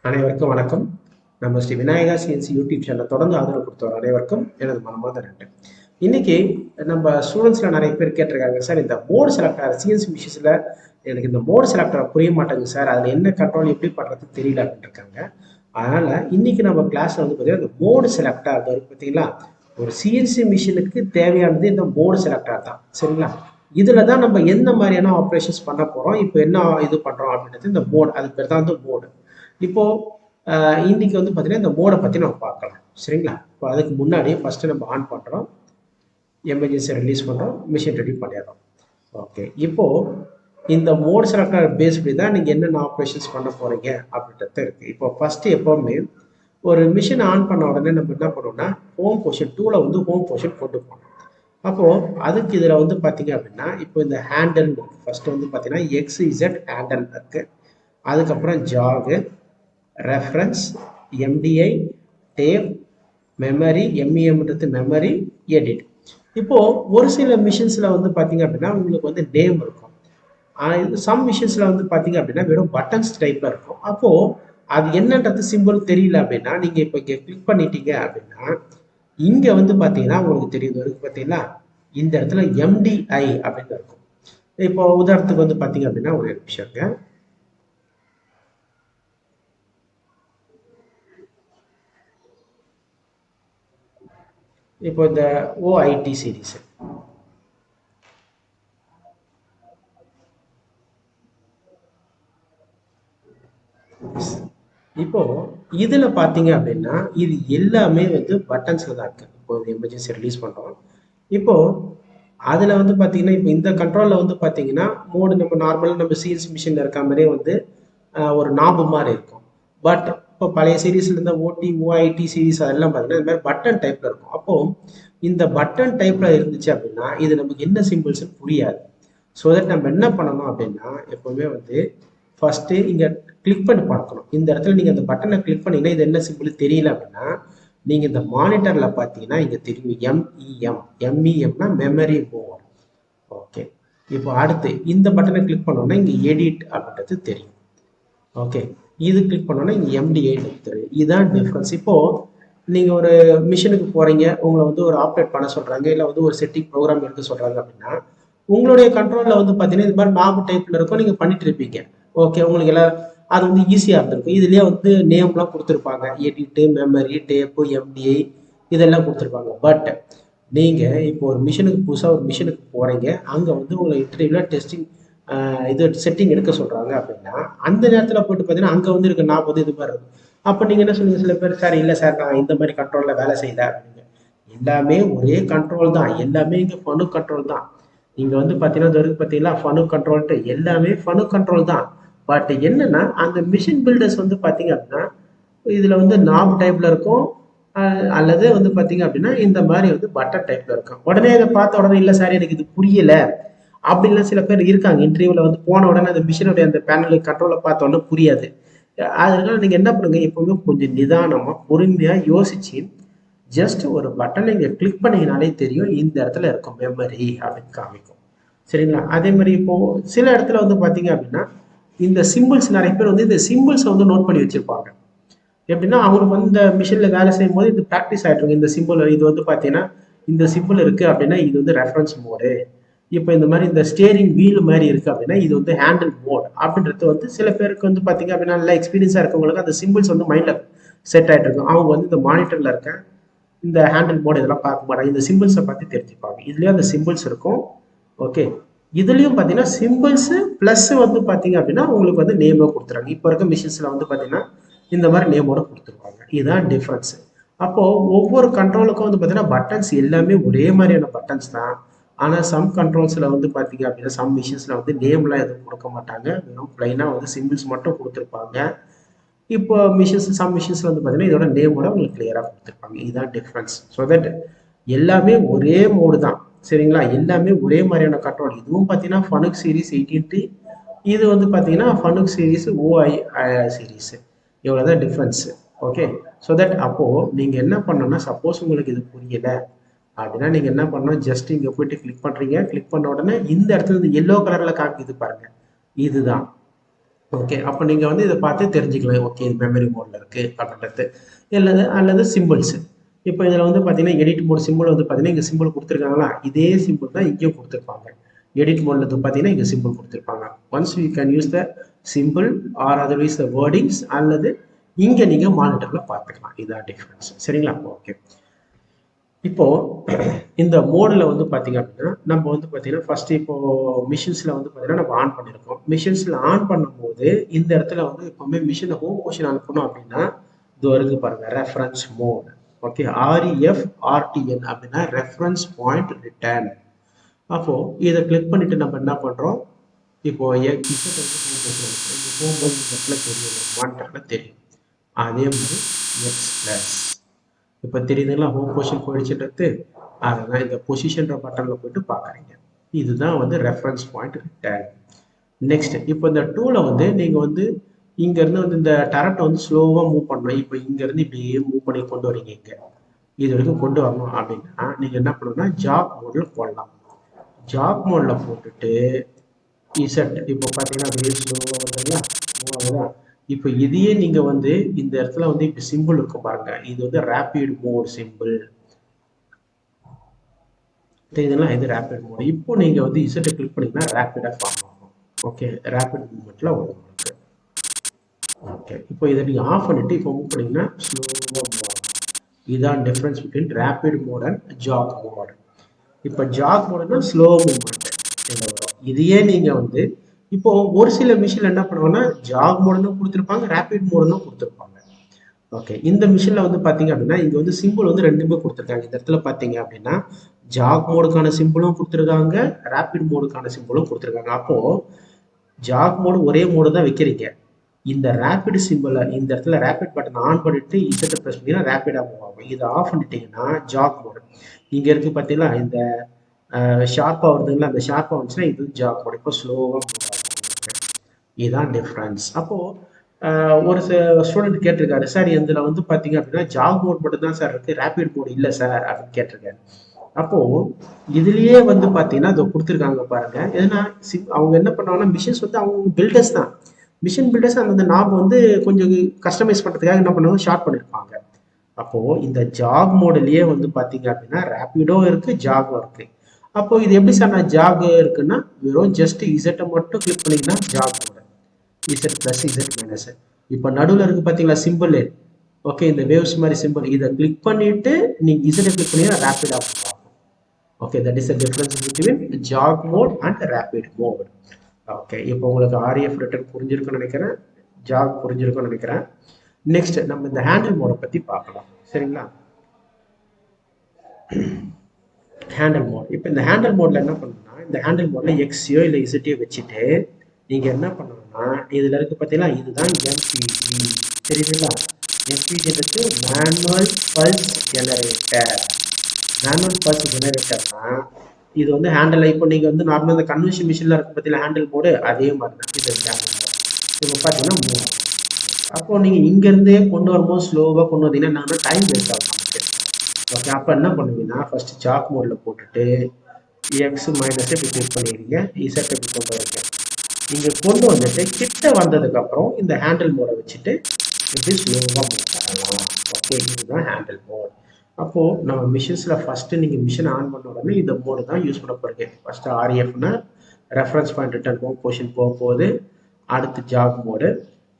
அனைவருக்கும் வணக்கம். நம்ம Sri Vinayaka CNC YouTube channel தொடர்ந்து ஆதரவு கொடுத்தவர் அனைவருக்கும் எனது மனமார்ந்த நன்றி. இன்னைக்கு நம்ம ஸ்டூடெண்ட்ஸ்ல நிறைய பேர் கேட்டிருக்காங்க, சார் இந்த மோடு செலக்டர் சிஎன்சி மிஷின்ஸ்ல எனக்கு இந்த மோடு செலக்டர் புரிய மாட்டேங்குது சார், அதில் என்ன கண்ட்ரோல் எப்படி பண்ணுறது தெரியல அப்படின்னு இருக்காங்க. அதனால இன்னைக்கு நம்ம கிளாஸ்ல வந்து பார்த்தீங்கன்னா இந்த மோடு செலக்டர் அது பார்த்தீங்களா, ஒரு சிஎன்சி மிஷினுக்கு தேவையானது இந்த மோடு செலக்டர் தான். சரிங்களா, இதுல தான் நம்ம எந்த மாதிரியான ஆப்ரேஷன்ஸ் பண்ண போறோம், இப்போ என்ன இது பண்றோம் அப்படின்றது இந்த மோடு, அது பேர் தான் வந்து மோடு. இப்போ இன்னைக்கு வந்து பார்த்தீங்கன்னா இந்த மோடை பற்றி நம்ம பார்க்கலாம். சரிங்களா, இப்போ அதுக்கு முன்னாடி ஃபர்ஸ்ட் நம்ம ஆன் பண்ணுறோம், எமர்ஜென்சி ரிலீஸ் பண்ணுறோம், மிஷின் ரெடி பண்ணிடுறோம். ஓகே, இப்போ இந்த மோட் செலக்டர் பேஸ் பண்ணி தான் நீங்கள் என்னென்ன ஆப்ரேஷன்ஸ் பண்ண போகிறீங்க அப்படின்றது இருக்குது. இப்போ ஃபஸ்ட்டு எப்போவுமே ஒரு மிஷின் ஆன் பண்ண உடனே நம்ம என்ன பண்ணோம்னா ஹோம் பொசிஷன் டூவில் வந்து ஹோம் பொசிஷன் கொண்டு போகணும். அப்போது அதுக்கு இதில் வந்து பார்த்தீங்க அப்படின்னா இப்போ இந்த ஹேண்டல் இருக்குது. ஃபஸ்ட்டு வந்து பார்த்தீங்கன்னா XZ ஹேண்டல் இருக்குது, அதுக்கப்புறம் jog, reference, MDI, tape, memory, எம்இஎம்ன்றது மெமரி, எடிட். இப்போ ஒரு சில மிஷின்ஸ்ல வந்து பாத்தீங்க அப்படின்னா உங்களுக்கு வந்து நேம் இருக்கும். சம் மிஷின்ஸ்ல வந்து பாத்தீங்க அப்படின்னா வெறும் பட்டன்ஸ் டைப்ல இருக்கும். அப்போ அது என்னன்றது சிம்பிள் தெரியல அப்படின்னா நீங்க இப்போ இங்க கிளிக் பண்ணிட்டீங்க அப்படின்னா இங்க வந்து பாத்தீங்கன்னா உங்களுக்கு தெரியுது இருக்கு பாத்தீங்களா, இந்த இடத்துல எம்டிஐ அப்படின்னு இருக்கும். இப்போ உதாரணத்துக்கு வந்து பாத்தீங்க அப்படின்னா ஒரு நிமிஷங்க, இப்போ இந்த ஓஐடி சீரீஸ் இப்போ இதுல பாத்தீங்க அப்படின்னா இது எல்லாமே வந்து பட்டன்ஸ்ல தான் இருக்கு. இப்போ எமர்ஜென்சி ரிலீஸ் பண்றோம். இப்போ அதுல வந்து பாத்தீங்கன்னா இப்போ இந்த கண்ட்ரோல்ல வந்து பாத்தீங்கன்னா மோடு நம்ம நார்மலா நம்ம சிஎன்சி மிஷின்ல இருக்க மாதிரியே வந்து ஒரு நாபு மாதிரி இருக்கும். பட் இப்போ பழைய சீரீஸ்ல இருந்த ஓடி ஓஐடி சீரீஸ் அதெல்லாம் பார்த்தீங்கன்னா இந்த மாதிரி பட்டன் டைப்ல இருக்கும். அப்போ இந்த பட்டன் டைப்ல இருந்துச்சு அப்படின்னா இது நமக்கு என்ன சிம்பிள்ஸ் புரியாது. ஸோ தட் நம்ம என்ன பண்ணணும் அப்படின்னா எப்பவுமே வந்து ஃபர்ஸ்ட் இங்க கிளிக் பண்ணி பார்க்கணும். இந்த இடத்துல நீங்க அந்த பட்டனை கிளிக் பண்ணீங்கன்னா இது என்ன சிம்பிள் தெரியல அப்படின்னா நீங்க இந்த மானிட்டர்ல பார்த்தீங்கன்னா இங்க தெரியும் எம்இஎம். எம்இஎம்னா மெமரி மோட். ஓகே, இப்போ அடுத்து இந்த பட்டனை கிளிக் பண்ணோம்னா இங்க எடிட் அப்படின்றது தெரியும். ஓகே, இது கிளிக் பண்ணோன்னா இங்கே எம்டிஐ தெரியும். இதுதான் டிஃப்ரென்ஸ். இப்போ நீங்க ஒரு மிஷினுக்கு போறீங்க, உங்களை வந்து ஒரு ஆப்ரேட் பண்ண சொல்றாங்க, இல்லை வந்து ஒரு செட்டிங் ப்ரோக்ராம் எடுக்க சொல்றாங்க அப்படின்னா உங்களுடைய கண்ட்ரோல்ல வந்து பார்த்தீங்கன்னா இது மாதிரி நாபு டைப்ல இருக்கும், நீங்க பண்ணிட்டு இருப்பீங்க. ஓகே, உங்களுக்கு எல்லாம் அது வந்து ஈஸியா இருந்திருக்கும். இதுலயே வந்து நேம்லாம் கொடுத்துருப்பாங்க, எடிட்டு, மெமரி, டேப்பு, எம்டிஐ இதெல்லாம் கொடுத்துருப்பாங்க. பட் நீங்க இப்போ ஒரு மிஷினுக்கு புதுசாக ஒரு மிஷினுக்கு போறீங்க, அங்க வந்து உங்களை இன்டர்வியூல டெஸ்டிங் இது செட்டிங் எடுக்க சொல்றாங்க அப்படின்னா அந்த நேரத்தில் போயிட்டு பார்த்தீங்கன்னா அங்கே வந்து இருக்க நான் வந்து இது மாதிரி இருக்கும். அப்போ நீங்க என்ன சொல்லுங்க, சில பேர் சார் இல்லை சார் நான் இந்த மாதிரி கண்ட்ரோல்ல வேலை செய்யல அப்படிங்க. எல்லாமே ஒரே கண்ட்ரோல் தான், எல்லாமே இங்கே ஃபனு கண்ட்ரோல் தான். நீங்க வந்து பார்த்தீங்கன்னா பார்த்தீங்களா ஃபனு கண்ட்ரோல்ட்டு எல்லாமே ஃபனு கண்ட்ரோல் தான். பட் என்னன்னா அந்த மிஷின் பில்டர்ஸ் வந்து பார்த்தீங்க அப்படின்னா இதுல வந்து நாப் டைப்ல இருக்கும், அல்லது வந்து பார்த்தீங்க அப்படின்னா இந்த மாதிரி வந்து பட்டன் டைப்ல இருக்கும். உடனே இதை பார்த்த உடனே இல்லை சார் எனக்கு இது புரியல அப்படின்லாம் சில பேர் இருக்காங்க. இன்டர்வியூல வந்து போன உடனே அந்த மிஷினுடைய அந்த பேனல் கண்ட்ரோலை பார்த்த உடனே புரியாது. அதனால நீங்க என்ன பண்ணுங்க, எப்பவுமே கொஞ்சம் நிதானமா பொறுமையா யோசிச்சு ஜஸ்ட் ஒரு பட்டனை இங்க கிளிக் பண்ணீங்கனாலே தெரியும் இந்த இடத்துல இருக்கும் மெமரி அப்படின்னு காமிக்கும். சரிங்களா, அதே மாதிரி இப்போ சில இடத்துல வந்து பாத்தீங்க அப்படின்னா இந்த சிம்பிள்ஸ் நிறைய பேர் வந்து இந்த சிம்பிள்ஸை வந்து நோட் பண்ணி வச்சிருப்பாங்க. எப்படின்னா அவங்களுக்கு வந்து இந்த மிஷின்ல வேலை செய்யும் போது இது ப்ராக்டிஸ் ஆயிட்டு இந்த சிம்பிள் இது வந்து பாத்தீங்கன்னா இந்த சிம்பிள் இருக்கு அப்படின்னா இது வந்து ரெஃபரன்ஸ் மோடு. இப்போ இந்த மாதிரி இந்த ஸ்டேரிங் வீல் மாதிரி இருக்கு அப்படின்னா இது வந்து ஹேண்டில் மோட் அப்படின்றது வந்து சில பேருக்கு வந்து பாத்தீங்க அப்படின்னா நல்லா எக்ஸ்பீரியன்ஸா இருக்கவங்களுக்கு அந்த சிம்பிள்ஸ் வந்து மைண்ட்ல செட் ஆயிட்டு இருக்கும். அவங்க வந்து இந்த மானிட்டர்ல இருக்க இந்த ஹேண்டில் மோட் இதெல்லாம் பார்க்க மாட்டாங்க, இந்த சிம்பிள்ஸை பத்தி தெரிஞ்சுப்பாங்க. இதுலயும் அந்த சிம்பிள்ஸ் இருக்கும். ஓகே, இதுலயும் பாத்தீங்கன்னா சிம்பிள்ஸ் பிளஸ் வந்து பாத்தீங்க அப்படின்னா உங்களுக்கு வந்து நேமோ கொடுத்துறாங்க. இப்போ இருக்க மிஷின்ஸ்ல வந்து பாத்தீங்கன்னா இந்த மாதிரி நேமோட கொடுத்துருவாங்க. இதுதான் டிஃபரன்ஸ். அப்போ ஒவ்வொரு கண்ட்ரோலுக்கும் வந்து பாத்தீங்கன்னா பட்டன்ஸ் எல்லாமே ஒரே மாதிரியான பட்டன்ஸ் தான். ஆனா சம் கண்ட்ரோல்ஸ்ல வந்து பாத்தீங்க அப்படின்னா சம் மிஷின்ஸ்ல வந்து நேம்லாம் எதுவும் கொடுக்க மாட்டாங்க, வெறும் பிளைனா வந்து சிம்பிள்ஸ் மட்டும் கொடுத்துருப்பாங்க. இப்போ சம் மிஷின்ஸ்ல வந்து பாத்தீங்கன்னா இதோட நேமோட உங்களுக்கு கிளியரா கொடுத்துருப்பாங்க. இதுதான் டிஃபரன்ஸ். ஸோ தட் எல்லாமே ஒரே மோடு தான். சரிங்களா, எல்லாமே ஒரே மாதிரியான கண்ட்ரோல். இதுவும் பாத்தீங்கன்னா ஃபனுக் சீரிஸ் 18T, இது வந்து பாத்தீங்கன்னா ஃபனுக் சீரிஸ் ஓஐ சீரிஸ். இவ்வளவுதான் டிஃபரன்ஸ். ஓகே, ஸோ தட் அப்போ நீங்க என்ன பண்ணணும்னா சப்போஸ் உங்களுக்கு இது புரியல அப்படின்னா நீங்க என்ன பண்ணணும், ஜஸ்ட் இங்க போயிட்டு கிளிக் பண்றீங்க. கிளிக் பண்ண உடனே இந்த இடத்துல இந்த எல்லோ கலர்ல காமிக்குது பாருங்க, இதுதான் ஓகே, அப்போ நீங்கள் வந்து இதை பார்த்து தெரிஞ்சுக்கலாம். ஓகே, இது மெமரி மோடில் இருக்குது அப்படின்றது. அல்லது சிம்பிள்ஸ். இப்போ இதில் வந்து பார்த்தீங்கன்னா எடிட் மோட் சிம்பிள் வந்து பார்த்தீங்கன்னா இங்கே சிம்பிள் கொடுத்துருக்காங்களா, இதே சிம்பிள் தான் இங்கேயும் கொடுத்துருப்பாங்க. எடிட் மோடில் பார்த்தீங்கன்னா இங்கே சிம்பிள் கொடுத்துருப்பாங்க. Once you can use the simple or otherwise the wordings, அல்லது இங்கே நீங்கள் மானிட்டரில் பார்த்துக்கலாம். இதான் டிஃப்ரென்ஸ். சரிங்களா? ஓகே. இப்போ இந்த மோடில் வந்து பார்த்தீங்க அப்படின்னா நம்ம வந்து பார்த்தீங்கன்னா ஃபர்ஸ்ட் இப்போ மிஷின்ஸில் வந்து பார்த்தீங்கன்னா நம்ம ஆன் பண்ணியிருக்கோம். மிஷின்ஸில் ஆன் பண்ணும்போது இந்த இடத்துல வந்து எப்பவுமே மிஷினை ஹோம் பொசிஷன் அனுப்பணும் அப்படின்னா இது இருக்கு பாருங்க, ரெஃபரன்ஸ் மோட். ஓகே, REFRTN அப்படின்னா ரெஃபரன்ஸ் பாயிண்ட் ரிட்டர்ன். அப்போ இதை கிளிக் பண்ணிட்டு நம்ம என்ன பண்றோம், இப்போ மானிட்டர்ல தெரியும். அதே மாதிரி எக்ஸ் பிளஸ் இப்போ தெரியுதுங்களா, ஹோம் பொசிஷன் போயிடுச்சுன்றது. அதெல்லாம் இந்த பொசிஷன்ற பட்டனில் போயிட்டு பார்க்குறீங்க. இதுதான் வந்து ரெஃபரன்ஸ் பாயிண்ட் ரிட்டர்ன். நெக்ஸ்ட், இப்போ இந்த டூலை வந்து நீங்கள் வந்து இங்கேருந்து வந்து இந்த டரட்டை வந்து ஸ்லோவாக மூவ் பண்ணணும். இப்போ இங்கேருந்து இப்படியே மூவ் பண்ணி கொண்டு வரீங்க. இங்கே இது வரைக்கும் கொண்டு வரணும் அப்படின்னா நீங்கள் என்ன பண்ணணும்னா ஜாப் மோடில் போடலாம். ஜாப் மோடில் போட்டுட்டு இசட் இப்போ பார்த்தீங்கன்னா அப்படியே ஸ்லோவாக வந்துங்களா, மூவ். இப்போ இதையே நீங்க வந்து இந்த இடத்துல வந்து இப்போ சிம்பிள் இருக்கும் பாருங்க, இது வந்து ரேபிட் மோட் சிம்பிள். இதெல்லாம் இது ரேபிட் மோட். இப்போ நீங்க வந்து இசட்டை கிளிக் பண்ணீங்கன்னா ரேபிடா ஃபார்ம் ஆகும். ஓகே, ரேபிட் மூவ்மெண்ட்ல வரும் உங்களுக்கு. ஓகே, இப்போ இதை நீங்க ஆஃப் பண்ணிட்டு இப்போ மூவ் பண்ணீங்கன்னா ஸ்லோவா மூவ் ஆகும். இதுதான் difference between rapid mode and jog mode. இப்போ ஜாக் மோட்னா ஸ்லோ மூவ்மெண்ட் வரும். இதையே நீங்க வந்து இப்போ ஒரு சில மிஷின்ல என்ன பண்ணுவாங்கன்னா ஜாக் மோடுன்னு கொடுத்துருப்பாங்க, ரேபிட் மோடுன்னு கொடுத்துருப்பாங்க. ஓகே, இந்த மிஷின்ல வந்து பாத்தீங்க அப்படின்னா இங்க வந்து சிம்பிள் வந்து ரெண்டுமே கொடுத்துருக்காங்க. இந்த இடத்துல பாத்தீங்க அப்படின்னா ஜாக் மோடுக்கான சிம்பிளும் கொடுத்துருக்காங்க, ரேபிட் மோடுக்கான சிம்பிளும் கொடுத்துருக்காங்க. அப்போ ஜாக் மோடு ஒரே மோடு தான் வைக்கிறீங்க. இந்த ரேபிட் சிம்பிளை இந்த இடத்துல ரேபிட் பட்டன் ஆன் பண்ணிட்டு இசட்டை ப்ரெஸ் பண்ணீங்கன்னா ரேபிடா மூவ் ஆகும். இதை ஆஃப் பண்ணிட்டீங்கன்னா ஜாக் மோடு. இங்க இருக்கு பாத்தீங்களா, இந்த ஷார்ப்பா வருதுங்களா, அந்த ஷார்ப்பா வந்துச்சுன்னா இது ஜாக் மோடு. இப்போ ஸ்லோவா மூவ் ஆகும். இதுதான் டிஃப்ரென்ஸ். அப்போ ஒரு ஸ்டூடெண்ட் கேட்டிருக்காரு, சார் இதுல வந்து பாத்தீங்க அப்படின்னா ஜாக் மோட் மட்டும் தான் சார் இருக்கு, ரேபிட் மோட் இல்ல சார் அப்படின்னு கேட்டிருக்காரு. அப்போ இதுலயே வந்து பாத்தீங்கன்னா அதை கொடுத்துருக்காங்க பாருங்க. ஏன்னா அவங்க என்ன பண்ணுவாங்கன்னா மிஷின்ஸ் வந்து அவங்க பில்டர்ஸ் தான். மிஷின் பில்டர்ஸ் அந்த நாப் வந்து கொஞ்சம் கஸ்டமைஸ் பண்றதுக்காக என்ன பண்ணுவாங்க, ஷார்ட் பண்ணிருப்பாங்க. அப்போ இந்த ஜாக் மோட்லயே வந்து பாத்தீங்க அப்படின்னா ரேபிடோ இருக்கு, ஜாகும் இருக்கு. அப்போ இது எப்படி சார் நான் ஜாக் இருக்குன்னா வெறும் ஜஸ்ட் இசட்டை மட்டும் கிளிக் பண்ணீங்கன்னா jog mode, Z plus Z minus. இப்போ நடுவில் இருக்கு பார்த்தீங்களா சிம்பிள். ஓகே, இந்த வேவ்ஸ் மாதிரி சிம்பிள், இதை கிளிக் பண்ணிட்டு நீங்க இசட்டை கிளிக் பண்ணீங்கன்னா ரேபிட் ஆஃப் ஆகும். Okay, that is the difference between jog mode and rapid mode. Okay, இப்போ உங்களுக்கு ஆர்எஃப் ரிட்டர்ன் புரிஞ்சிருக்குன்னு நினைக்கிறேன், ஜாக் புரிஞ்சிருக்குன்னு நினைக்கிறேன். நெக்ஸ்ட் நம்ம இந்த ஹேண்டில் மோடை பத்தி பார்க்கலாம். சரிங்களா? Handle mode. இப்போ இந்த ஹேண்டில் மோட்ல என்ன பண்ணணும்னா இந்த ஹேண்டில் மோட்ல எக்ஸையோ இல்லை இசட்டையோ வச்சுட்டு நீங்க என்ன பண்ணணும்னா இதுல இருக்கு பார்த்தீங்களா, இதுதான் எம்பிஜி. தெரியுதுங்களா? எம்பிஜின்றது manual pulse generator. Manual pulse ஜெனரேட்டர்னா இது வந்து ஹேண்டில். இப்போ நீங்க வந்து நார்மலாக இந்த கன்வென்ஷன் மிஷின்ல இருக்கு பார்த்தீங்களா ஹேண்டில் மோடு, அதே மாதிரி தான் இது ஹேண்டில் மோட். இப்போ பார்த்தீங்கன்னா மூவ். அப்போ நீங்க இங்க இருந்தே கொண்டு வரும்போது ஸ்லோவா கொண்டு வந்தீங்கன்னா டைம் வேஸ்ட் ஆகும் நமக்கு. ஓகே, அப்போ என்ன பண்ணுவீங்கன்னா ஃபர்ஸ்ட் ஜாக் மோட்ல போட்டுட்டு எக்ஸ் மைனஸ் இப்படி கிளிக் பண்ணிடுறீங்க, இசட் இப்படி கொண்டு வரீங்க. இங்க கொண்டு வந்துட்டு கிட்ட வந்ததுக்கு அப்புறம் இந்த ஹேண்டில் மோடை வச்சுட்டு இப்படி ஸ்லோவா மூவ் பண்ணலாம். ஓகே, இதுதான் ஹேண்டில் மோட். அப்போ நம்ம மிஷின்ஸ்ல ஃபர்ஸ்ட் நீங்க மிஷின் ஆன் பண்ண உடனே இந்த மோடு தான் யூஸ் பண்ண போறீங்க. ஃபர்ஸ்ட் ஆர்எஃப்னா reference point return home position போக போகுது. அடுத்து ஜாக் மோடு.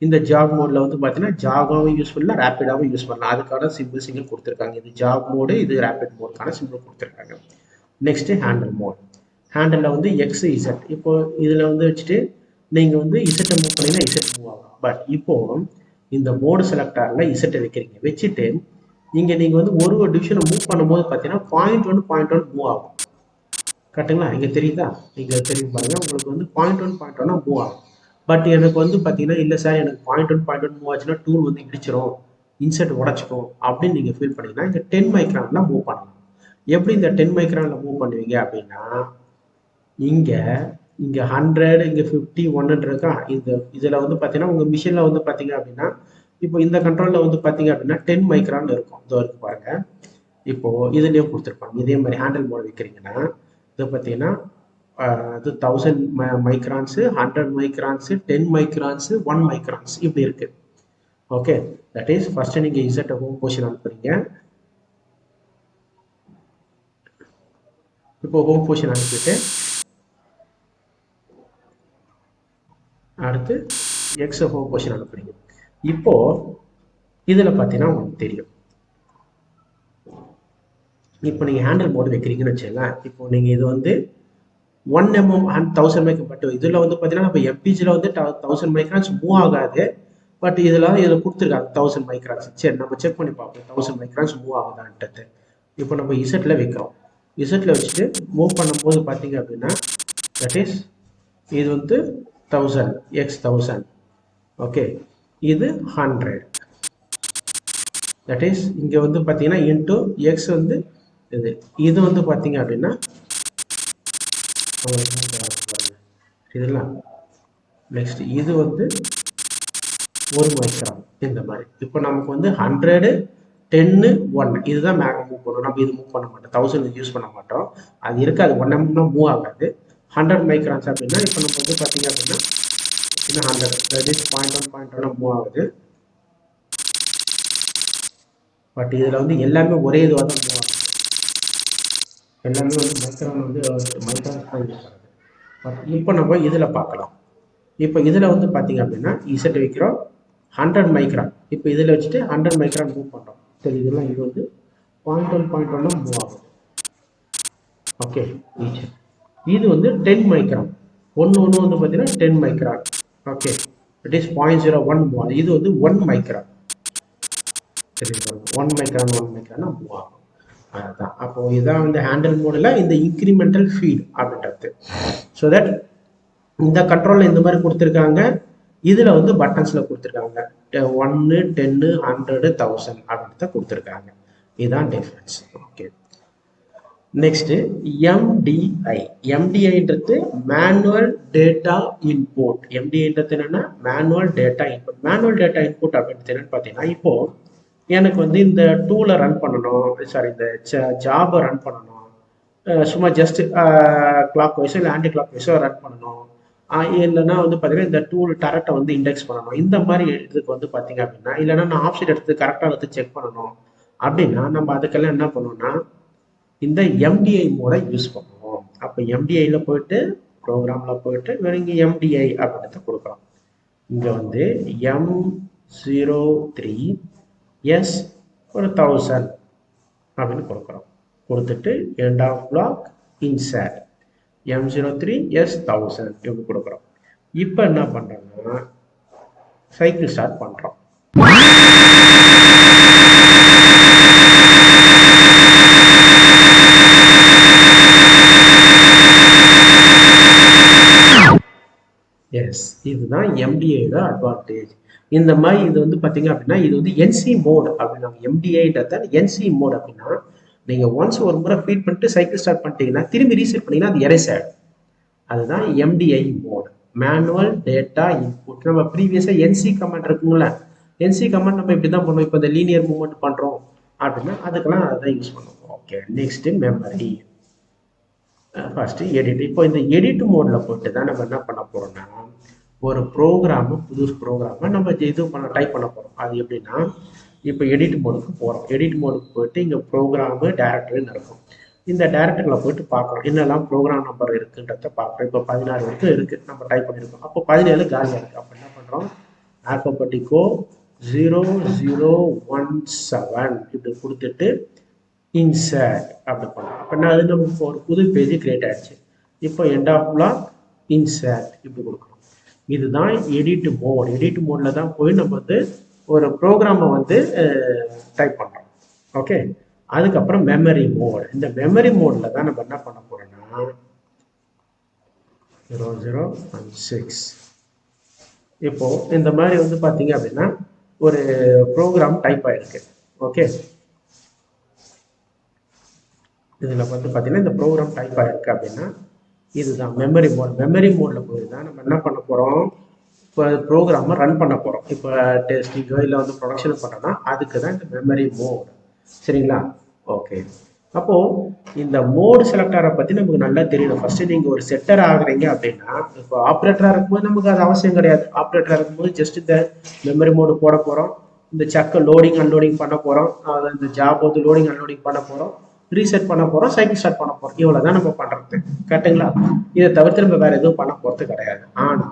இந்த ஜாக் மோட்ல வந்து பார்த்தீங்கன்னா ஜாகாவும் யூஸ் பண்ணலாம், ரேப்பிடாவும் யூஸ் பண்ணலாம். அதுக்கான சிம்பிள்ஸ் இங்கே கொடுத்துருக்காங்க. இது ஜாக் மோடு, இது ரேப்பிட் மோடுக்கான சிம்பிள் கொடுத்துருக்காங்க. Next handle mode. ஹேண்டில் வந்து எக்ஸ் இசட். இப்போ இதுல வந்து வச்சுட்டு நீங்க வந்து இசட்டை மூவ் பண்ணீங்கன்னா இசட் மூவ் ஆகும். பட் இப்போ இந்த மோடு செலக்டர்ல இசட்டை வைக்கிறீங்க, வச்சுட்டு இங்க நீங்க வந்து ஒரு டிவிஷனை மூவ் பண்ணும்போது பார்த்தீங்கன்னா .1 மூவ் ஆகும். கரெக்டுங்களா? இங்க தெரியுதா? இங்க தெரியும் பாருங்க, உங்களுக்கு வந்து .1 மூவ் ஆகும். பட் எனக்கு வந்து பார்த்தீங்கன்னா இல்லை சார் எனக்கு .1 மூவ் ஆச்சுன்னா டூல் வந்து இடிச்சிரும், இன்செர்ட் உடச்சிக்கும் அப்படின்னு நீங்கள் ஃபீல் பண்ணீங்கன்னா இந்த 10 மைக்ரான்ல மூவ் பண்ணலாம். எப்படி இந்த 10 மைக்ரான்ல மூவ் பண்ணுவீங்க அப்படின்னா இங்க இங்க 100 இங்க 50 1 இருக்கா, இந்த இதுல வந்து பார்த்தீங்கன்னா உங்க மிஷின்ல வந்து பார்த்தீங்க அப்படின்னா இப்போ இந்த கண்ட்ரோல்ல வந்து பார்த்தீங்க அப்படின்னா 10 மைக்ரான் இருக்கும். இதோ இருக்கு பாருங்க. இப்போ இதுலயே கொடுத்துருப்பாங்க. இதே மாதிரி ஹேண்டில் மோட் வைக்கிறீங்கன்னா இதை பார்த்தீங்கன்னா அது 1000 மைக்ரான்ஸு, 100 மைக்ரான்ஸு, 10 மைக்ரான்ஸு, 1 மைக்ரான்ஸ் இப்படி இருக்கு. ஓகே, தட் இஸ் ஃபர்ஸ்ட் நீங்க இசட் ஹோம் பொசிஷன் அனுப்புறீங்க. இப்போ ஹோம் பொசிஷன் அனுப்பிட்டு அடுத்து எக்ஸ் ஹோம் பொசிஷன் அனுப்புறீங்க. இப்போ இதுல பார்த்தீங்கன்னா உங்களுக்கு தெரியும், இப்போ நீங்க ஹேண்டில் மோடு வைக்கிறீங்கன்னு வச்சுக்கலாம். இப்போ நீங்க இது வந்து 1 mm and 1000 மைக்ரான், பட் இதுல வந்து பார்த்தீங்கன்னா நம்ம எம்பிஜியில் வந்து 1000 மைக்ரான்ஸ் மூவ் ஆகாது. பட் இதில் கொடுத்துருக்காங்க 1000 மைக்ரான்ஸ். சரி, நம்ம செக் பண்ணி பார்ப்போம் 1000 மைக்ரான்ஸ் மூவ் ஆகுதான்ட்டு. இப்போ நம்ம இசட்ல வைக்கிறோம். இசட்ல வச்சுட்டு மூவ் பண்ணும்போது பார்த்தீங்க அப்படின்னா தட் இஸ் இது வந்து 1000 எக்ஸ் 1000. ஓகே, இது 100. தட் இஸ் இங்கே வந்து பார்த்தீங்கன்னா இன்டூ எக்ஸ் வந்து இது வந்து பார்த்தீங்க அப்படின்னா இதெல்லாம் நெக்ஸ்ட் இது வந்து 1 மைக்ரான் இந்த மாதிரி. இப்போ நமக்கு வந்து 100, 10, 1 இதுதான் மேலே மூவ் பண்ணும். நம்ம இது மூவ் பண்ண மாட்டோம், 1000 யூஸ் பண்ண மாட்டோம். அது இருக்காது, 1 mm மூவ் ஆகாது. 100 மைக்ரான்ஸ் அப்படின்னா இப்போ நம்ம வந்து பார்த்தீங்க அப்படின்னா இன்னும் 100 தட் இஸ் 0.1 மூவ் ஆகுது. பட் இதில் வந்து எல்லாமே ஒரே இதுவாக தான் மூவ் ஆகுது. எல்லாமே வந்து மைக்ரான் வந்து மைக்ரான்ஸ் தான் யூஸ் பண்ணுறது. பட் இப்போ நம்ம இதில் பார்க்கலாம். இப்போ இதில் வந்து பார்த்தீங்க அப்படின்னா இசட் வைக்கிறோம் 100 மைக்ரான். இப்போ இதில் வச்சுட்டு 100 மைக்ரான் மூவ் பண்ணுறோம். சரி, இதெல்லாம் இது வந்து 0.1 மூவ் ஆகும். ஓகே, இது வந்து 10 மைக்ரான். ஒன்று வந்து பார்த்தீங்கன்னா 10 micron. Okay, it is 0.01 move ஆகும். இது வந்து 1 மைக்ரான். சரி, 1 மைக்ரான் மூவ் ஆகும். அதுதான். அப்போ இதான் வந்து ஹேண்டில் மோடில் இந்த இன்க்ரிமெண்டல் ஃபீட் அப்படின்றது. ஸோ தட் இந்த கண்ட்ரோலில் இந்த மாதிரி கொடுத்துருக்காங்க. இதில் வந்து பட்டன்ஸில் கொடுத்துருக்காங்க 1, 10, 100, 1000 அப்படின்றத கொடுத்துருக்காங்க. இதுதான் டிஃப்ரென்ஸ். Okay, next MDI. எம்டிஐன்றது மேனுவல் டேட்டா இன்புட். எம்டிஐன்றது என்னன்னா manual data input. Manual data input அப்படின்றது என்னன்னு பார்த்தீங்கன்னா, இப்போ எனக்கு வந்து இந்த டூலை ரன் பண்ணணும், சாரி இந்த ஜாபை ரன் பண்ணணும், சும்மா ஜஸ்ட் கிளாக் வைஸோ இல்லை ஆன்டி கிளாக் வைஸோ ரன் பண்ணணும், இல்லைன்னா வந்து பார்த்தீங்கன்னா இந்த டூல் டரட்டை வந்து இண்டெக்ஸ் பண்ணணும். இந்த மாதிரி இதுக்கு வந்து பார்த்தீங்க அப்படின்னா, இல்லைன்னா நான் ஆப்ஷன் எடுத்து கரெக்டாக எடுத்து செக் பண்ணணும் அப்படின்னா நம்ம அதுக்கெல்லாம் என்ன பண்ணணும்னா இந்த எம்டிஐ மோடை யூஸ் பண்ணுவோம். அப்போ எம்டிஐயில் போயிட்டு ப்ரோக்ராமில் போயிட்டு இங்கே எம்டிஐ அப்படின்றத கொடுக்கலாம். இங்கே வந்து M03 S ஒரு 1000 அப்படின்னு கொடுக்குறோம். கொடுத்துட்டு end of block insert M03 S 1000 இப்படி கொடுக்குறோம். இப்போ என்ன பண்ணுறோம்னா சைக்கிள் ஸ்டார்ட் பண்ணுறோம். எஸ், இதுதான் எம்டிஐயோட அட்வான்டேஜ். இந்த மாதிரி இது வந்து பார்த்தீங்க அப்படின்னா இது வந்து என்சி மோட் அப்படின்னாங்க. எம்டிஐன்றத என்சி மோட் அப்படின்னா நீங்கள் ஒன்ஸ் ஒரு முறை ஃபீட் பண்ணிட்டு சைக்கிள் ஸ்டார்ட் பண்ணிட்டீங்கன்னா திரும்பி ரீசெட் பண்ணிங்கன்னா அது எரேஸ் ஆகிடும். அதுதான் MDI mode, manual data input. நம்ம ப்ரீவியஸாக என்சி கமாண்ட் இருக்குங்களா, என்சி கமாண்ட் நம்ம இப்படி தான் பண்ணுவோம். இப்போ இந்த லீனியர் மூவ்மெண்ட் பண்ணுறோம் அப்படின்னா அதுக்கெல்லாம் அதை யூஸ் பண்ணுவோம். Okay, next memory. First edit. இப்போ இந்த எடிட் மோடில் போட்டு தான் நம்ம என்ன பண்ண போகிறோம்னா ஒரு ப்ரோக்ராமு, புது ப்ரோக்ராமை நம்ம இது டைப் பண்ண போகிறோம். அது எப்படின்னா இப்போ எடிட் மோடுக்கு போகிறோம். எடிட் மோடுக்கு போயிட்டு இங்கே ப்ரோக்ராமு டைரக்டரின்னு இருக்கும். இந்த டைரக்டரில் போயிட்டு பார்க்குறோம் என்னெல்லாம் ப்ரோக்ராம் நம்பர் இருக்குன்றத பார்க்குறோம். இப்போ 16 வரைக்கும் இருக்குது நம்ம டைப் பண்ணியிருக்கோம். அப்போ 17 காலியாக இருக்குது. அப்போ என்ன பண்ணுறோம், ஆல்பபெட்டிக்கோ 0017 இப்படி கொடுத்துட்டு இன்சர்ட் அப்படி பண்ணலாம். அப்படின்னா அது நமக்கு ஒரு புது பேஜ் கிரியேட் ஆயிடுச்சு. இப்போ எண்ட் ஆஃப் பிளாக் இன்சர்ட் இப்படி கொடுக்கணும். இதுதான் எடிட் மோட். எடிட் மோடில் தான் போய் நம்ம வந்து ஒரு ப்ரோக்ராமை வந்து டைப் பண்ணுறோம். ஓகே, அதுக்கப்புறம் மெமரி மோட். இந்த மெமரி மோடில் தான் நம்ம என்ன பண்ண போகிறோம்னா 0016 இப்போ இந்த மாதிரி வந்து பார்த்தீங்க அப்படின்னா ஒரு ப்ரோக்ராம் டைப் ஆகிருக்கு. ஓகே, இதில் வந்து பார்த்தீங்கன்னா இந்த ப்ரோக்ராம் டைப் ஆகிருக்கு அப்படின்னா இதுதான் மெமரி மோட். மெமரி மோடில் போய் தான் நம்ம என்ன பண்ண போகிறோம், இப்போ ப்ரோக்ராமை ரன் பண்ண போகிறோம். இப்போ டெஸ்டிங்கோ இல்லை வந்து ப்ரொடக்ஷன் பண்ணுறோன்னா அதுக்கு தான் இந்த மெமரி மோட். சரிங்களா? ஓகே, அப்போ இந்த மோடு செலக்டரை பத்தி நமக்கு நல்லா தெரியணும். ஃபர்ஸ்ட் நீங்க ஒரு செட்டர் ஆகுறீங்க அப்படின்னா, இப்போ ஆப்ரேட்டரா இருக்கும்போது நமக்கு அது அவசியம் கிடையாது. ஆப்ரேட்டரா இருக்கும்போது ஜஸ்ட் இந்த மெமரி மோடு போட போறோம், இந்த சக்கை லோடிங் அன்லோடிங் பண்ண போறோம், இந்த ஜாப் வந்து லோடிங் அன்லோடிங் பண்ண போறோம், ரீசெட் பண்ண போறோம், சைக்கிள் ஸ்டார்ட் பண்ண போறோம். இவ்வளவுதான் நம்ம பண்றது. கரெக்டுங்களா? இதை தவிர்த்து நம்ம வேற எதுவும் பண்ண போறது கிடையாது. ஆனா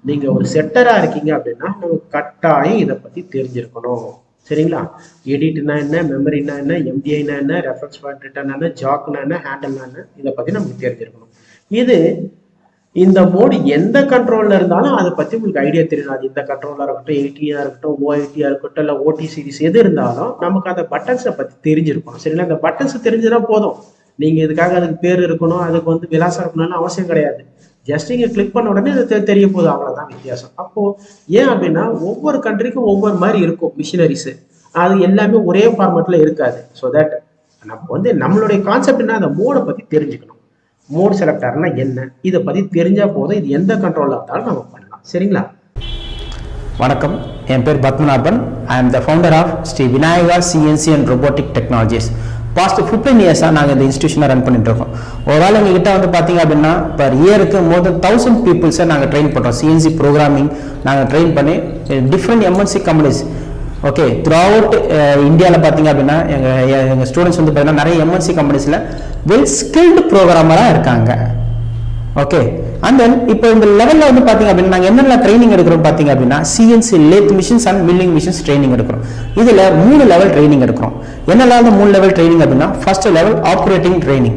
நீங்க ஒரு செட்டரா இருக்கீங்க அப்படின்னா நமக்கு கட்டாயம் இதை பத்தி தெரிஞ்சிருக்கணும். சரிங்களா? எடிட்னா என்ன, மெமரினா என்ன, எம்டிஐனா என்ன, ரெஃபரன்ஸ் பாயிண்ட் ரிட்டர்ன் என்ன, ஜாக்னா என்ன, ஹேண்டில்னா என்ன, இதை பத்தி நமக்கு தெரிஞ்சிருக்கணும். இது இந்த மோடு எந்த கண்ட்ரோல்ல இருந்தாலும் அதை பத்தி உங்களுக்கு ஐடியா தெரியணும். அது இந்த கண்ட்ரோலா இருக்கட்டும், எயிட்டியா இருக்கட்டும், ஓஐடியா இருக்கட்டும், இல்லை ஓடி சீரிஸ் எது இருந்தாலும் நமக்கு அந்த பட்டன்ஸை பத்தி தெரிஞ்சிருக்கணும். சரிங்களா? அந்த பட்டன்ஸ் தெரிஞ்சுதான் போதும். நீங்க இதுக்காக அதுக்கு பேர் இருக்கணும், அதுக்கு வந்து விலாசம் இருக்கணும்னு அவசியம் கிடையாது. ஜஸ்ட் இங்க கிளிக் பண்ண உடனே அது தெரிய போகுது, அவ்வளவுதான் வித்தியாசம். அப்போ ஏன் அப்படின்னா ஒவ்வொரு கண்ட்ரிக்கும் ஒவ்வொரு மாதிரி இருக்கும் மிஷினரிஸ். அது எல்லாமே ஒரே ஃபார்மேட்ல இருக்காது. ஸோ தட் நம்ம வந்து நம்மளுடைய கான்செப்ட் என்ன, அந்த மோடை பத்தி தெரிஞ்சுக்கணும். மோட் செலக்டர்னா என்ன, இதை பத்தி தெரிஞ்சா போதும். இது எந்த கண்ட்ரோல்ல இருந்தாலும் நம்ம பண்ணலாம். சரிங்களா? வணக்கம், என் பேர் Padmanabhan. I am the founder of Sri Vinayaka CNC and robotic technologies. Past 15 இயர்ஸாக நாங்கள் இந்த இன்ஸ்டியூஷனை ரன் பண்ணிட்டு இருக்கோம். ஒரு வேளை எங்ககிட்ட வந்து பார்த்தீங்க அப்படின்னா பர் இயருக்கு மோர் தென் 1000 பீப்புள்ஸை நாங்கள் ட்ரெயின் பண்ணுறோம். சிஎன்சி ப்ரோக்ராமிங் நாங்கள் ட்ரெயின் பண்ணி different MNC companies okay through out இந்தியாவில் பார்த்தீங்க அப்படின்னா எங்கள் ஸ்டூடெண்ட்ஸ் வந்து பார்த்தீங்கன்னா நிறைய எம்என்சி கம்பெனிஸில் வெல் ஸ்கில்டு ப்ரோக்ராமராக இருக்காங்க. ஓகே, அண்ட் தென் இப்போ இந்த லெவலில் வந்து பார்த்தீங்க அப்படின்னா நாங்கள் என்னென்ன ட்ரைனிங் எடுக்கிறோம் பார்த்தீங்க அப்படின்னா CNC lathe machines and milling machines training எடுக்கிறோம். இதில் 3 லெவல் ட்ரைனிங் எடுக்கிறோம். என்னெல்லாம் 3 லெவல் ட்ரைனிங் அப்படின்னா first level operating training.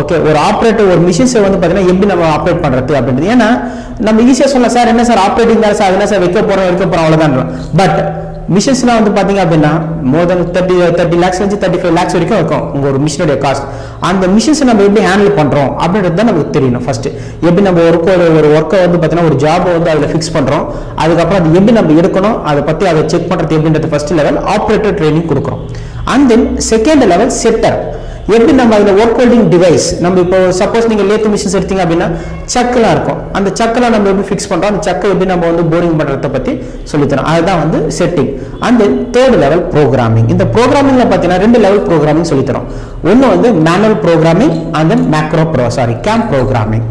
Okay, ஒரு ஆப்ரேட்டர் ஒரு மிஷின்ஸை வந்து பார்த்தீங்கன்னா எப்படி நம்ம ஆப்ரேட் பண்ணுறது அப்படின்றது. ஏன்னா நம்ம ஈஸியாக சொல்லலாம், சார் என்ன சார் ஆப்ரேட்டிங் தான் சார், என்ன சார் வைக்க போகிறோம் அவ்வளோதான். பட் மிஷின்ஸ்லாம் வந்து பார்த்தீங்க அப்படின்னா மோர் தென் 30 lakhs 35 lakhs வரைக்கும் இருக்கும் உங்கள் ஒரு மிஷினுடைய காஸ்ட். அந்த மிஷின்ஸை நம்ம எப்படி ஹேண்டில் பண்ணுறோம் அப்படின்றது தான் நமக்கு தெரியணும். ஃபர்ஸ்ட் எப்படி நம்ம ஒரு ஒர்க்கை வந்து பார்த்தீங்கன்னா ஒரு ஜாபை வந்து அதில் ஃபிக்ஸ் பண்ணுறோம், அதுக்கப்புறம் அது எப்படி நம்ம எடுக்கணும் அதை பற்றி அதை செக் பண்ணுறது எப்படின்றது ஃபர்ஸ்ட் லெவல் ஆப்ரேட்டர் ட்ரைனிங் கொடுக்குறோம். And then second level setter. எப்படி நம்ம அதில் ஒர்க் ஹோல்டிங் டிவைஸ், நம்ம இப்போ சப்போஸ் நீங்கள் லேத் மிஷின்ஸ் எடுத்தீங்க அப்படின்னா சக்கெல்லாம் இருக்கும், அந்த சக்கெல்லாம் நம்ம எப்படி ஃபிக்ஸ் பண்ணுறோம், அந்த சக்கை எப்படி நம்ம வந்து போரிங் பண்ணுறதை பற்றி சொல்லித்தரோம். அதுதான் வந்து setting. And then third level programming. இந்த ப்ரோக்ராமிங்கில் பார்த்தீங்கன்னா 2 லெவல் ப்ரோக்ராமிங் சொல்லித்தரோம். ஒன்று வந்து manual programming and then camp programming.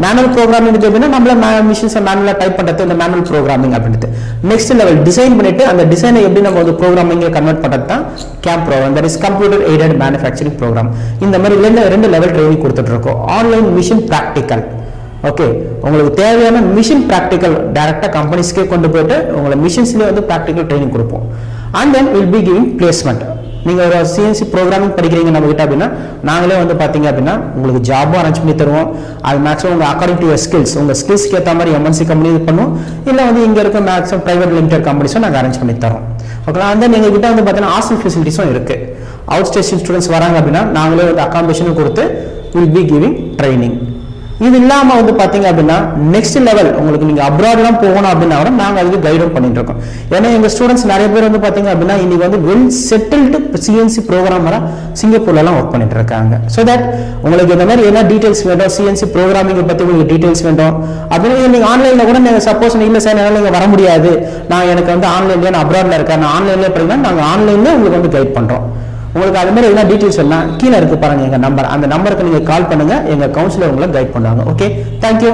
Manual programming எப்படின்னா நம்மள மிஷின்ஸை மேனுவலாக டைப் பண்ணுறது இந்த மேனுவல் ப்ரோக்ராமிங் அப்படின்றது. நெக்ஸ்ட் லெவல் டிசைன் பண்ணிட்டு அந்த டிசைனை எப்படி நம்ம வந்து ப்ரோக்ராமிங்கை கன்வெர்ட் பண்ணுறது தான் கேம்ப் program, that is computer aided manufacturing program. இந்த மாதிரி 2 லெவல் ட்ரைனிங் கொடுத்துட்டு இருக்கோம். Online machine practical. ஓகே, உங்களுக்கு தேவையான மிஷின் ப்ராக்டிக்கல் டைரக்டாக கம்பெனிஸ்க்கே கொண்டு போயிட்டு உங்களை மிஷின்ஸ்லேயே வந்து ப்ராக்டிக்கல் ட்ரைனிங் கொடுப்போம். And then will be giving placement. நீங்கள் ஒரு சிஎன்சி ப்ரோக்ராமிங் படிக்கிறீங்க நம்ம கிட்ட அப்படின்னா நாங்களே வந்து பார்த்தீங்க அப்படின்னா உங்களுக்கு ஜாபும் அரேஞ்ச் பண்ணி தருவோம். அது மேக்ஸிமம் உங்கள் அக்கார்டிங் டு யுவர் ஸ்கில்ஸ், உங்கள் ஸ்கில்ஸ்க்கு ஏற்ற மாதிரி எம்என்சி கம்பெனி இது பண்ணுவோம், இல்லை வந்து இங்கே இருக்க மேக்ஸிமம் பிரைவேட் லிமிடெட் கம்பெனிஸும் நாங்கள் அரேஞ்ச் பண்ணி தரோம். ஓகே, அந்த எங்கள் கிட்ட வந்து பார்த்தீங்கன்னா ஹாஸ்டல் ஃபெசிலிட்டிஸும் இருக்குது. அவுட் ஸ்டேஷன் ஸ்டூடெண்ட்ஸ் வராங்க அப்படின்னா நாங்களே வந்து அகாமடேஷனும் கொடுத்து வில் பி கிவிங் ட்ரைனிங். இது இல்லாமல் வந்து பார்த்தீங்க அப்படின்னா நெக்ஸ்ட் லெவல் உங்களுக்கு நீங்கள் அப்ராட்லாம் போகணும் அப்படின்னா கூட நாங்கள் அதுக்கு கைடும் பண்ணிட்டு இருக்கோம். ஏன்னா எங்கள் ஸ்டூடெண்ட்ஸ் நிறைய பேர் வந்து பார்த்தீங்க அப்படின்னா இன்னைக்கு வந்து வெல் செட்டில்டு சிஎன்சி ப்ரோக்ராமராக சிங்கப்பூர்லாம் ஒர்க் பண்ணிட்டு இருக்காங்க. ஸோ தட் உங்களுக்கு இந்த மாதிரி என்ன டீட்டெயில்ஸ் வேணும், சிஎன்சி ப்ரோக்ராமிங்கை பற்றி உங்களுக்கு டீட்டெயில்ஸ் வேணும் அப்படின்னு நீங்கள் ஆன்லைனில் கூட நீங்கள் சப்போஸ் இல்லை சார் என்னால் நீங்கள் வர முடியாது, நான் எனக்கு வந்து ஆன்லைன்லேயே நான் அப்ராடில் இருக்கேன், நான் ஆன்லைன்லேயே படிக்கிறேன், நாங்கள் ஆன்லைன்லேயே உங்களுக்கு வந்து கைட் பண்ணுறோம். உங்களுக்கு அது மாதிரி என்ன டீட்டெயில்ஸ் வேணா கீழே இருக்கு பாருங்க எங்க நம்பர், அந்த நம்பருக்கு நீங்க கால் பண்ணுங்க, எங்க கவுன்சிலர் உங்களை கைட் பண்ணுவாங்க. Okay, thank you.